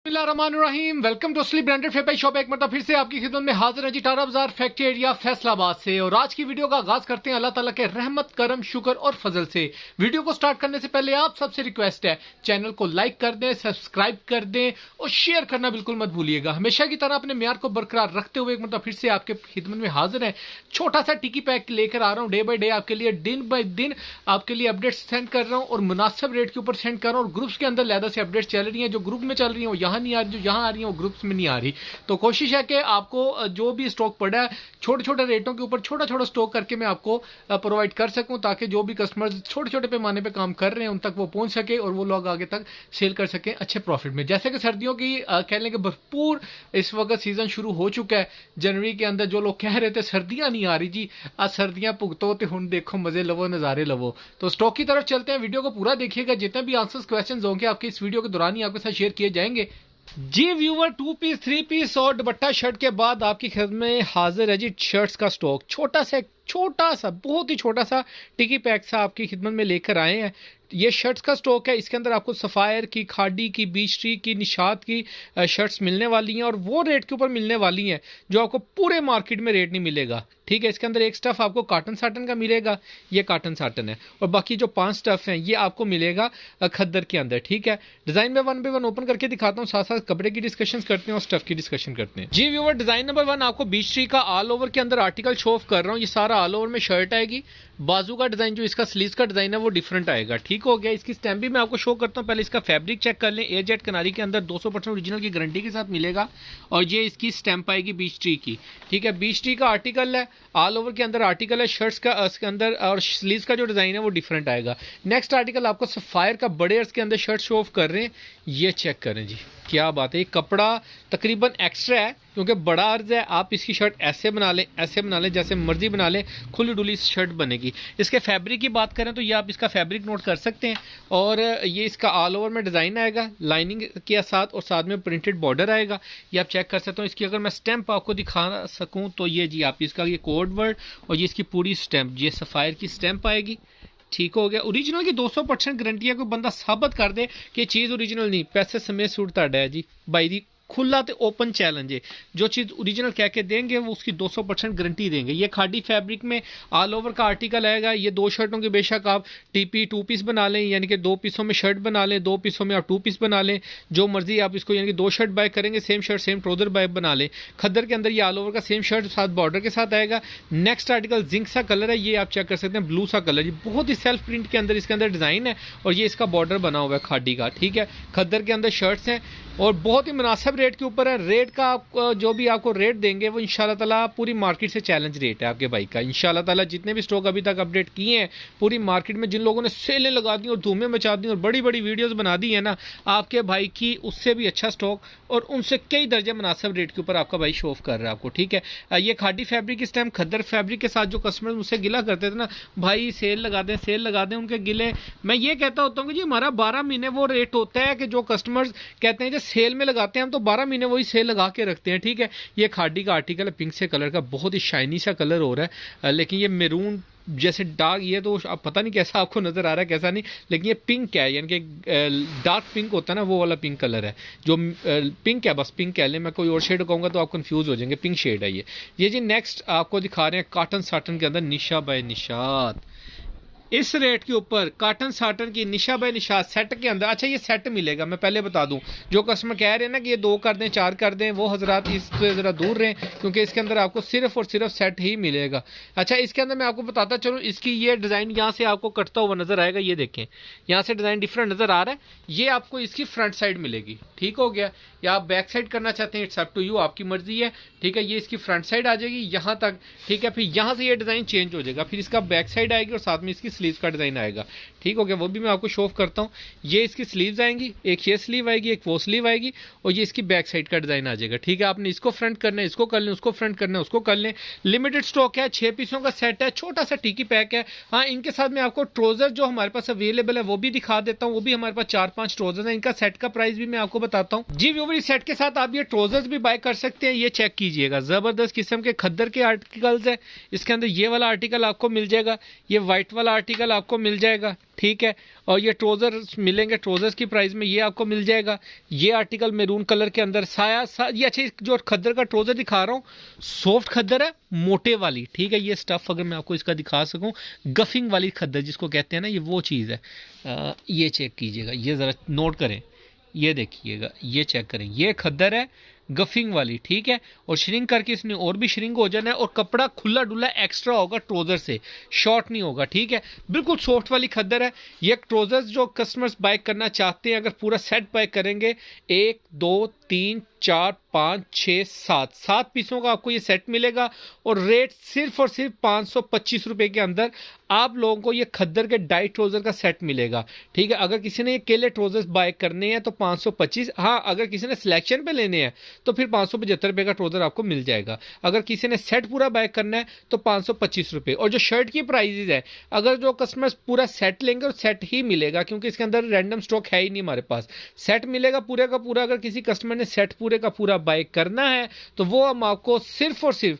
बिस्मिल्लाहिर्रहमानिर्रहीम। Welcome to असली branded फेपाई shop. एक मरतबा फिर से आपकी खिदमत में हाजिर है जी, टारा बाजार फैक्ट्री एरिया फैसलाबाद से। और आज की वीडियो का आगाज करते हैं अल्लाह ताला के रहमत करम शुक्र और फजल से। वीडियो को स्टार्ट करने से पहले आप सबसे रिक्वेस्ट है, चैनल को लाइक कर दें, सब्सक्राइब कर दें और शेयर करना बिल्कुल मत भूलिएगा। हमेशा की तरह अपने म्यार को बरकरार रखते हुए एक मरतबा फिर से आपके खिदमत में हाजिर है। छोटा सा टिकी पैक लेकर आ रहा हूँ, डे बाई डे आपके लिए, दिन बाई दिन आपके लिए अपडेट सेंड कर रहा हूँ और मुनासिब रेट के ऊपर सेंड कर रहा हूँ। और ग्रुप्स के अंदर लहदा से अपडेट चल रही है, जो ग्रुप में चल रही है वो यहाँ नहीं आ रही, जो यहाँ आ रही है वो ग्रुप्स में नहीं आ रही। तो कोशिश है कि आपको जो भी स्टॉक पड़ा है छोटे छोटे रेटों के ऊपर छोटा छोटा स्टॉक करके मैं आपको प्रोवाइड कर सकूं, ताकि जो भी कस्टमर्स छोटे छोटे पैमाने पे काम कर रहे हैं उन तक वो पहुंच सके और वो लोग आगे तक सेल कर सकें अच्छे प्रॉफिट में। जैसे कि सर्दियों की कह लें कि भरपूर इस वक्त सीजन शुरू हो चुका है। जनवरी के अंदर जो लोग कह रहे थे सर्दियां नहीं आ रही जी, आज सर्दियां भुगतो तो हुन देखो मजे लवो नजारे लवो। तो स्टॉक की तरफ चलते हैं, वीडियो को पूरा देखिएगा। जितने भी आंसर्स क्वेश्चन होंगे आपके इस वीडियो के दौरान ही आपके साथ शेयर किए जाएंगे जी। व्यूवर 2 पीस 3 पीस और दुपट्टा शर्ट के बाद आपकी खिदमत में हाजिर है जी शर्ट्स का स्टॉक। छोटा सा बहुत ही छोटा सा टिकी पैक सा आपकी खिदमत में लेकर आए हैं। ये शर्ट्स का स्टॉक है। इसके अंदर आपको सफ़ायर की, खाड़ी की, बीच ट्री की, निशात की शर्ट्स मिलने वाली हैं और वो रेट के ऊपर मिलने वाली हैं जो आपको पूरे मार्केट में रेट नहीं मिलेगा। ठीक है, इसके अंदर एक स्टफ़ आपको काटन साटन का मिलेगा, ये काटन साटन है, और बाकी जो 5 स्टफ़ हैं ये आपको मिलेगा खद्दर के अंदर। ठीक है, डिज़ाइन में 1 बाय 1 ओपन करके दिखाता हूँ, साथ साथ कपड़े की डिस्कशन करते हैं और स्टफ़ की डिस्कशन करते हैं जी। व्यूवर डिज़ाइन नंबर 1 आपको बीच ट्री का ऑल ओवर के अंदर आर्टिकल शो ऑफ कर रहा हूँ। ये सारा ऑल ओवर में शर्ट आएगी। बाजू का डिज़ाइन जो इसका स्लीव्स का डिज़ाइन है वो डिफरेंट आएगा। ठीक हो गया। इसकी स्टैम्प भी मैं आपको शो करता हूँ। पहले इसका फैब्रिक चेक कर लें। एयरजेट कनारी के अंदर 200% ओरिजिनल की गारंटी के साथ मिलेगा और ये इसकी स्टैम्प आएगी बीच ट्री की। ठीक है, बीच ट्री का आर्टिकल है, ऑल ओवर के अंदर आर्टिकल है, शर्ट्स का इसके अंदर और स्लीव्स का जो डिज़ाइन है वो डिफरेंट आएगा। नेक्स्ट आर्टिकल आपको सफ़ायर का बड़े अर्ज के अंदर शर्ट शो ऑफ कर रहे हैं। ये चेक करें जी, क्या बात है। ये कपड़ा तकरीबन एक्स्ट्रा है क्योंकि बड़ा अर्ज है। आप इसकी शर्ट ऐसे बना लें, ऐसे बना लें, जैसे मर्जी बना लें, खुली डुली शर्ट बनेगी। इसके फैब्रिक की बात करें तो ये आप इसका फैब्रिक नोट कर सकते हैं। और ये इसका ऑल ओवर में डिज़ाइन आएगा लाइनिंग के साथ और साथ में प्रिंटेड बॉर्डर आएगा। ये आप चेक कर सकते हो। इसकी अगर मैं स्टैंप आपको दिखा सकूँ तो ये जी, आप इसका ये कोड वर्ड और ये इसकी पूरी स्टैंप, ये सफ़ायर की स्टैंप आएगी। ठीक हो गया। ओरिजिनल की 200% गारंटी है। कोई बंदा साबित कर दे कि चीज़ ओरिजिनल नहीं, पैसे समेत सूट ताड़ा है जी। बाई दी खुला तो ओपन चैलेंज है। जो चीज़ ओरिजिनल कह के देंगे वो उसकी 200% गारंटी देंगे। ये खादी फैब्रिक में ऑल ओवर का आर्टिकल आएगा। ये 2 शर्टों के बेशक आप टीपी 2 पीस बना लें, यानी कि 2 पीसों में शर्ट बना लें, 2 पीसों में आप 2 पीस बना लें, जो मर्जी आप इसको, यानी कि 2 शर्ट बाय करेंगे, same shirt same trouser buy बना लें। खद्दर के अंदर ये ऑल ओवर का सेम शर्ट साथ बॉर्डर के साथ आएगा। नेक्स्ट आर्टिकल जिंक सा कलर है, ये आप चेक कर सकते हैं, ब्लू सा कलर। ये बहुत ही सेल्फ प्रिंट के अंदर इसके अंदर डिज़ाइन है और ये इसका बॉर्डर बना हुआ है खादी का। ठीक है, खद्दर के अंदर शर्ट्स हैं और बहुत ही मुनासिब रेट के ऊपर है। रेट का आप जो भी आपको रेट देंगे वो इंशाल्लाह ताला पूरी मार्केट से चैलेंज रेट है आपके भाई का। इंशाल्लाह ताला जितने भी स्टॉक अभी तक अपडेट किए हैं पूरी मार्केट में, जिन लोगों ने सेलें लगा दी और धूमें मचा दी और बड़ी बड़ी वीडियोस बना दी है ना आपके भाई की, उससे भी अच्छा स्टॉक और उनसे कई दर्जे मुनासिब रेट के ऊपर आपका भाई शो ऑफ कर रहा है आपको। ठीक है, ये खादी फैब्रिक इस टाइम खद्दर फैब्रिक के साथ जो कस्टमर मुझसे गिला करते थे ना, भाई सेल लगा दें, सेल लगा दें, उनके गिले मैं ये कहता होता हूँ कि जी हमारा 12 महीने वो रेट होता है कि जो कस्टमर्स कहते हैं जो सेल में लगाते हैं हम, तो 12 महीने वही सेल लगा के रखते हैं। ठीक है, ये खादी का आर्टिकल है, पिंक से कलर का, बहुत ही शाइनी सा कलर हो रहा है, लेकिन ये मेरून जैसे डार्क, ये तो अब पता नहीं कैसा आपको नजर आ रहा है कैसा नहीं, लेकिन ये पिंक है, यानी कि डार्क पिंक होता है ना, वो वाला पिंक कलर है। जो पिंक है, बस पिंक कह लें, मैं कोई और शेड कहूँगा तो आप कंफ्यूज हो जाएंगे, पिंक शेड है ये जी। नेक्स्ट आपको दिखा रहे हैं काटन साटन के अंदर निशा बाय निशात। इस रेट के ऊपर काटन साटन की निशा बाय निशात सेट के अंदर। अच्छा, ये सेट मिलेगा, मैं पहले बता दूं, जो कस्टमर कह रहे हैं ना कि ये 2 कर दें, 4 कर दें, वो हजरात इससे ज़रा दूर रहें क्योंकि इसके अंदर आपको सिर्फ और सिर्फ सेट ही मिलेगा। अच्छा, इसके अंदर मैं आपको बताता चलूँ, इसकी ये डिज़ाइन यहाँ से आपको कटता हुआ नजर आएगा, ये देखें यहाँ से डिज़ाइन डिफरेंट नजर आ रहा है। ये आपको इसकी फ्रंट साइड मिलेगी। ठीक हो गया, या आप बैक साइड करना चाहते हैं, इट्स अप टू यू, आपकी मर्जी है। ठीक है, ये इसकी फ्रंट साइड आ जाएगी यहाँ तक। ठीक है, फिर यहाँ से ये डिज़ाइन चेंज हो जाएगा, फिर इसका बैक साइड आएगी और साथ में इसकी स्लीव का डिज़ाइन आएगा। ठीक हो गया, वो भी मैं आपको शो ऑफ करता हूँ। ये इसकी स्लीव्स आएंगी, एक ये स्लीव आएगी, एक वो स्लीव आएगी और ये इसकी बैक साइड का डिज़ाइन आ जाएगा। ठीक है, आपने इसको फ्रंट करना है, इसको कर लें, उसको फ्रंट करना है, उसको कर लें। लिमिटेड स्टॉक है, 6 पीसों का सेट है, छोटा सा टिकी पैक है। हाँ, इनके साथ मैं आपको ट्राउजर जो हमारे पास अवेलेबल है वो भी दिखा देता हूँ। वो भी हमारे पास 4-5 ट्राउजर है, इनका सेट का प्राइस भी मैं आपको बताता हूँ जी। व्यूअर, इस सेट के साथ आप ये ट्राउजर्स भी बाय कर सकते हैं। ये चेक कीजिएगा, जबरदस्त किस्म के खद्दर के आर्टिकल्स है। इसके अंदर ये वाला आर्टिकल आपको मिल जाएगा, ये व्हाइट वाला आर्टिकल आपको मिल जाएगा, ठीक है। और ये ट्रोज़र मिलेंगे, ट्रोज़र्स की प्राइस में ये आपको मिल जाएगा। ये आर्टिकल मैरून कलर के अंदर ये अच्छे जो खद्दर का ट्रोज़र दिखा रहा हूँ, सॉफ्ट खद्दर है, मोटे वाली, ठीक है। ये स्टफ़ अगर मैं आपको इसका दिखा सकूँ, गफिंग वाली खद्दर जिसको कहते हैं ना, ये वो चीज़ है। ये चेक कीजिएगा, ये ज़रा नोट करें, ये देखिएगा, ये चेक करें, ये खद्दर है गफिंग वाली, ठीक है। और श्रिंक करके इसने और भी श्रिंक हो जाना है, और कपड़ा खुला डुला एक्स्ट्रा होगा ट्रोज़र से, शॉर्ट नहीं होगा, ठीक है। बिल्कुल सॉफ्ट वाली खद्दर है। ये ट्रोज़र्स जो कस्टमर्स बाय करना चाहते हैं, अगर पूरा सेट बाय करेंगे, 1 2 3 4 5 6 7 पीसों का आपको ये सेट मिलेगा। और रेट सिर्फ और सिर्फ 525 रुपए के अंदर आप लोगों को ये खद्दर के डाइट ट्रोज़र का सेट मिलेगा, ठीक है। अगर किसी ने ये केले ट्रोज़र्स बाय करने हैं तो 525, हाँ अगर किसी ने सिलेक्शन पे लेने हैं तो फिर 575 रुपये का ट्रोज़र आपको मिल जाएगा। अगर किसी ने सेट पूरा बाय करना है तो 525 रुपये। और जो शर्ट की प्राइजेज है, अगर जो कस्टमर्स पूरा सेट लेंगे और सेट ही मिलेगा, क्योंकि इसके अंदर रैंडम स्टॉक है ही नहीं हमारे पास, सेट मिलेगा पूरे का पूरा। अगर किसी कस्टमर ने सेट पूरे का पूरा बाय करना है तो वो हम आपको सिर्फ और सिर्फ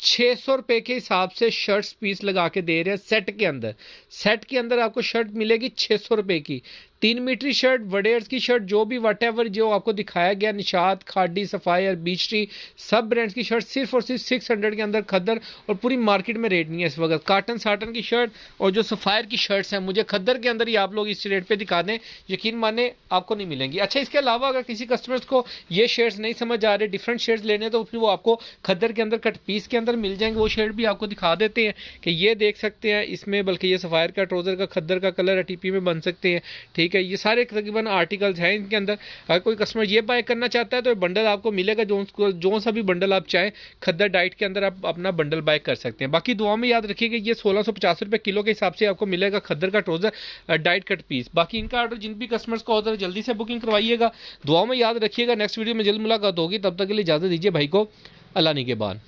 600 रुपए के हिसाब से शर्ट्स पीस लगा के दे रहे हैं। सेट के अंदर, सेट के अंदर आपको शर्ट मिलेगी 600 रुपए की। 3 मीटरी शर्ट, वडेयर्स की शर्ट, जो भी वट जो आपको दिखाया गया, निशात, खाडी, सफायर, बीच ट्री, सब ब्रांड्स की शर्ट सिर्फ और सिर्फ 600 के अंदर खद्दर। और पूरी मार्केट में रेट नहीं है इस वक्त। काटन साटन की शर्ट और जो सफायर की शर्ट्स हैं, मुझे खद्दर के अंदर ही आप लोग इस रेट पे दिखा दें, यकीन माने आपको नहीं मिलेंगी। अच्छा, इसके अलावा अगर किसी कस्टमर्स को ये शेड्स नहीं समझ आ रहे, डिफरेंट शेड्स लेने, तो फिर वो आपको खद्दर के अंदर कट पीस के अंदर मिल जाएंगे। वो शेड भी आपको दिखा देते हैं कि ये देख सकते हैं इसमें, बल्कि ये सफायर का ट्रोज़र का खद्दर का कलर है, टीपी में बन सकते हैं, ठीक है। ये सारे तकरीबन आर्टिकल्स हैं इनके अंदर। अगर कोई कस्टमर ये बाय करना चाहता है तो बंडल आपको मिलेगा, जो सा भी बंडल आप चाहें खद्दर डाइट के अंदर आप अपना बंडल बाय कर सकते हैं। बाकी दुआ में याद रखिएगा, ये 1650 रुपये किलो के हिसाब से आपको मिलेगा खद्दर का ट्रोज़र डाइट कट पीस। बाकी इनका ऑर्डर जिन भी कस्टमर्स का ऑर्डर जल्दी से बुकिंग करवाइएगा। दुआ में याद रखिएगा। नेक्स्ट वीडियो में जल्द मुलाकात होगी, तब तक के लिए इजाज़त दीजिए भाई को। अल्लाह निगहबान।